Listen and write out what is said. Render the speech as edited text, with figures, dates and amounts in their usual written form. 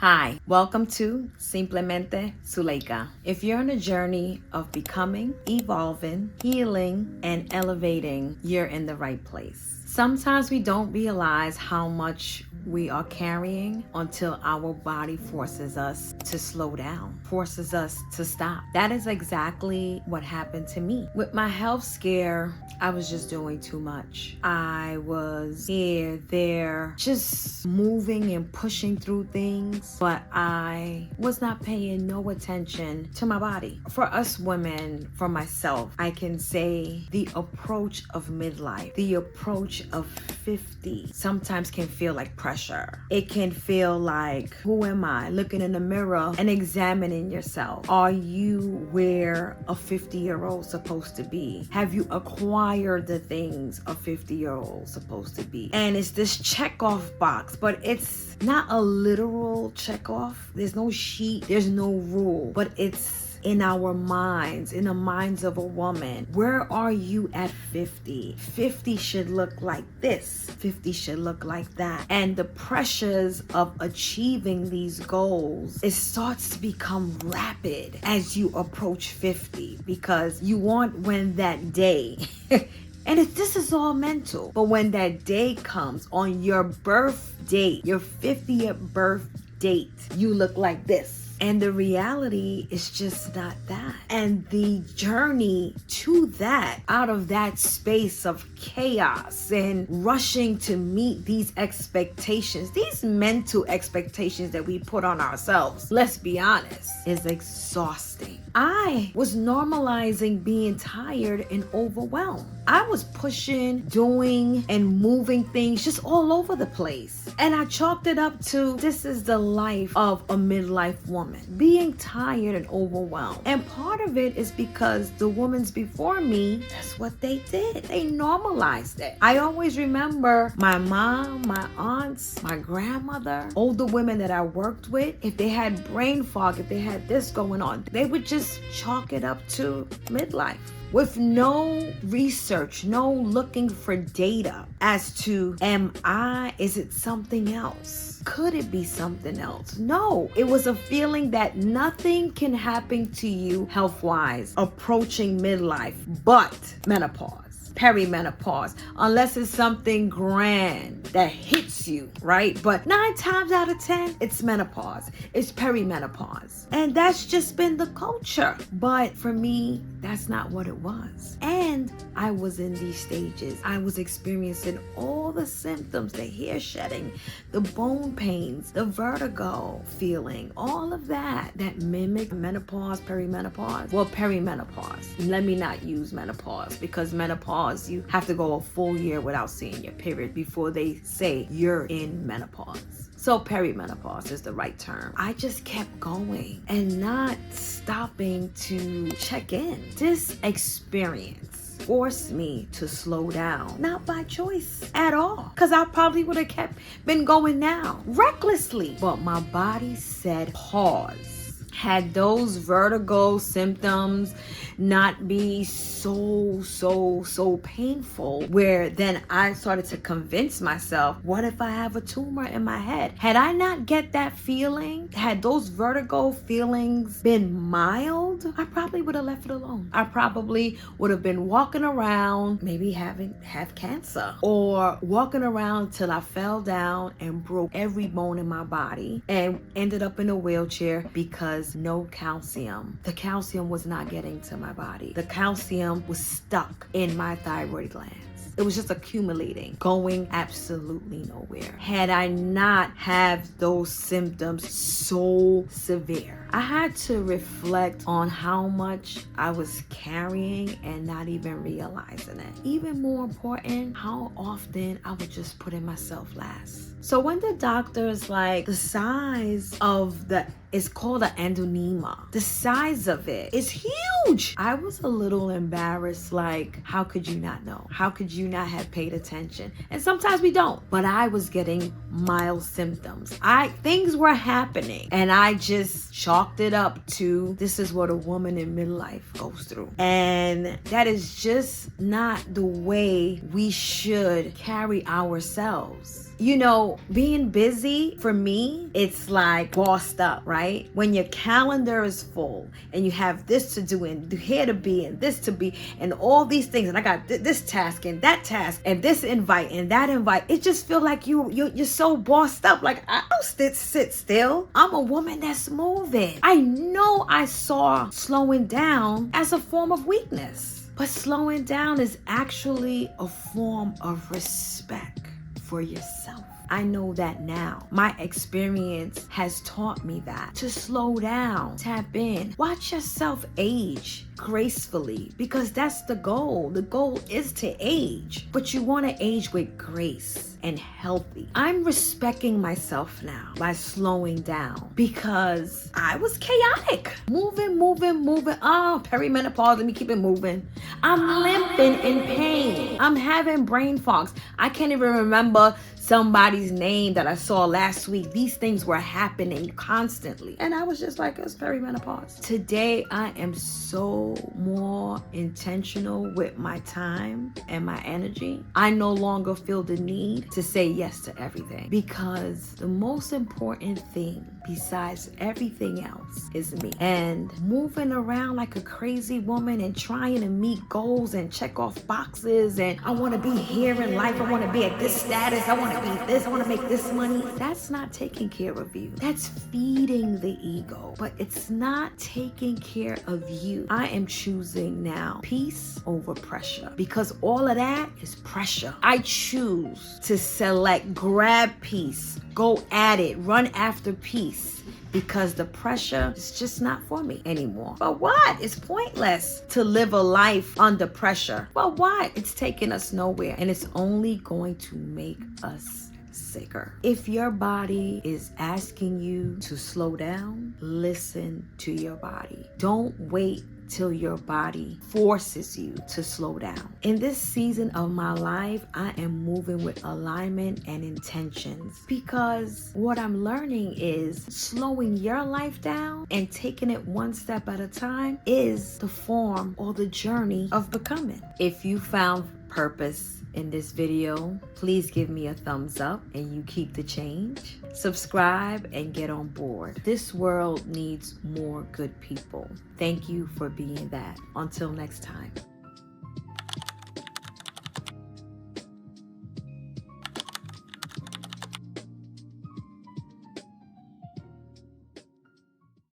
Hi, welcome to Simplemente Zuleika. If you're on a journey of becoming, evolving, healing, and elevating, you're in the right place. Sometimes we don't realize how much we are carrying until our body forces us to slow down, forces us to stop. That is exactly what happened to me. With my health scare, I was just doing too much. I was here, there, just moving and pushing through things, but I was not paying no attention to my body. For us women, for myself, I can say the approach of midlife, the approach of 50 sometimes can feel like pressure. It can feel like, who am I? Looking in the mirror and examining yourself. Are you where a 50-year-old supposed to be? Have you acquired the things a 50-year-old supposed to be? And it's this check-off box, but it's not a literal check-off. There's no sheet, there's no rule, but it's in our minds, in the minds of a woman. Where are you at 50? 50 should look like this. 50 should look like that. And the pressures of achieving these goals, it starts to become rapid as you approach 50, because you want when that day and this is all mental. But when that day comes on your birth date, your 50th birth date, you look like this. And the reality is just not that. And the journey to that, out of that space of chaos and rushing to meet these expectations, these mental expectations that we put on ourselves, let's be honest, is exhausting. I was normalizing being tired and overwhelmed. I was pushing, doing, and moving things just all over the place. And I chalked it up to, this is the life of a midlife woman, being tired and overwhelmed. And part of it is because the women before me, that's what they did. They normalized it. I always remember my mom, my aunts, my grandmother, older women that I worked with, if they had brain fog, if they had this going on, they would just chalk it up to midlife, with no research, no looking for data as to, is it something else? Could it be something else? No, it was a feeling that nothing can happen to you health-wise approaching midlife but menopause. Perimenopause, unless it's something grand that hits you, right? But 9 times out of 10, it's menopause, it's perimenopause. And that's just been the culture. But for me, that's not what it was. And I was in these stages. I was experiencing all the symptoms, the hair shedding, the bone pains, the vertigo feeling, all of that mimic menopause, perimenopause. Well, perimenopause. Let me not use menopause, because menopause, you have to go a full year without seeing your period before they say you're in menopause. So perimenopause is the right term. I just kept going and not stopping to check in. This experience forced me to slow down, not by choice at all, because I probably would have been going now recklessly. But my body said pause. Had those vertigo symptoms not be so painful, where then I started to convince myself, what if I have a tumor in my head? Had I not get that feeling, had those vertigo feelings been mild, I probably would have left it alone. I probably would have been walking around, maybe have cancer, or walking around till I fell down and broke every bone in my body and ended up in a wheelchair because no calcium. The calcium was not getting to my body. The calcium was stuck in my thyroid glands. It was just accumulating, going absolutely nowhere. Had I not have those symptoms so severe, I had to reflect on how much I was carrying and not even realizing it. Even more important, how often I would just put in myself last. So when the doctor's like, the size of it's called an adenoma, the size of it is huge, I was a little embarrassed, like, how could you not know? How could you not have paid attention? And sometimes we don't, but I was getting mild symptoms. Things were happening, and I just chalked it up to, this is what a woman in midlife goes through. And that is just not the way we should carry ourselves. You know, being busy for me, it's like bossed up, right? When your calendar is full and you have this to do and here to be and this to be and all these things, and I got this task and that task and this invite and that invite, it just feel like you're so bossed up. Like, I don't sit still. I'm a woman that's moving. I know I saw slowing down as a form of weakness, but slowing down is actually a form of respect for yourself. I know that now. My experience has taught me that. To slow down, tap in, watch yourself age gracefully, because that's the goal. The goal is to age, but you want to age with grace and healthy. I'm respecting myself now by slowing down, because I was chaotic. Moving. Oh, perimenopause, let me keep it moving. I'm limping in pain. I'm having brain fogs. I can't even remember somebody's name that I saw last week. These things were happening constantly. And I was just like, it's perimenopause. Today, I am so more intentional with my time and my energy. I no longer feel the need to say yes to everything, because the most important thing besides everything else is me. And moving around like a crazy woman and trying to meet goals and check off boxes, and I want to be here in life, I want to be at this status, I want to be this, I want to make this money. That's not taking care of you. That's feeding the ego, but it's not taking care of you. I am choosing now peace over pressure, because all of that is pressure. I choose to select, grab peace, go at it, run after peace, because the pressure is just not for me anymore. But what? It's pointless to live a life under pressure. But what? It's taking us nowhere, and it's only going to make us sicker. If your body is asking you to slow down, listen to your body. Don't wait till your body forces you to slow down. In this season of my life, I am moving with alignment and intentions, because what I'm learning is slowing your life down and taking it one step at a time is the form or the journey of becoming. If you found purpose in this video, please give me a thumbs up and you keep the change. Subscribe and get on board. This world needs more good people. Thank you for being that. Until next time.